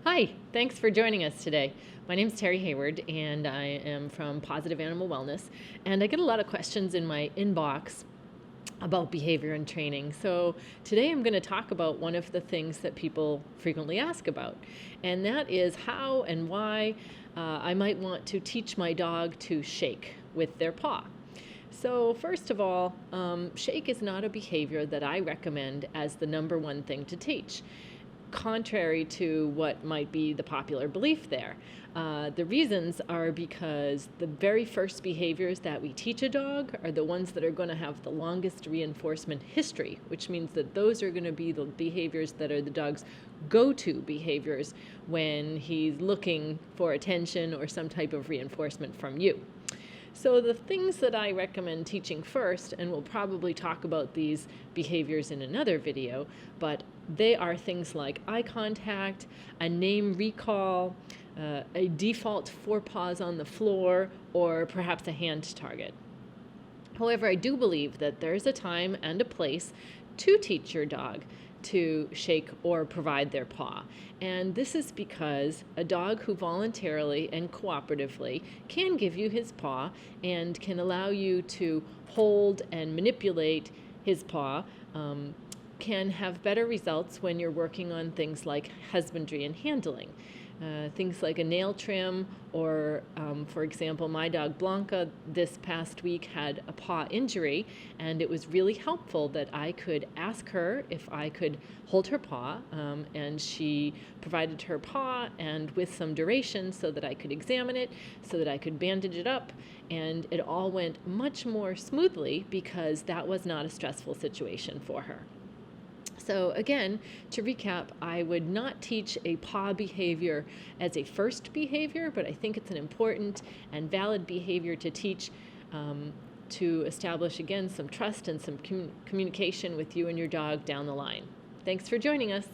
Hi, thanks for joining us today. My name is Terrie Hayward, and I am from Positive Animal Wellness. And I get a lot of questions in my inbox about behavior and training. So today I'm going to talk about one of the things that people frequently ask about, and that is how and why I might want to teach my dog to shake with their paw. So first of all, shake is not a behavior that I recommend as the number one thing to teach, contrary to what might be the popular belief there. The reasons are because the very first behaviors that we teach a dog are the ones that are going to have the longest reinforcement history, which means that those are going to be the behaviors that are the dog's go-to behaviors when he's looking for attention or some type of reinforcement from you. So the things that I recommend teaching first, and we'll probably talk about these behaviors in another video, but they are things like eye contact, a name recall, a default forepaws on the floor, or perhaps a hand target. However, I do believe that there's a time and a place to teach your dog to shake or provide their paw. And this is because a dog who voluntarily and cooperatively can give you his paw and can allow you to hold and manipulate his paw can have better results when you're working on things like husbandry and handling. Things like a nail trim, or for example, my dog Blanca this past week had a paw injury, and it was really helpful that I could ask her if I could hold her paw, and she provided her paw and with some duration so that I could examine it, so that I could bandage it up, and it all went much more smoothly because that was not a stressful situation for her. So again, to recap, I would not teach a paw behavior as a first behavior, but I think it's an important and valid behavior to teach to establish, again, some trust and some communication with you and your dog down the line. Thanks for joining us.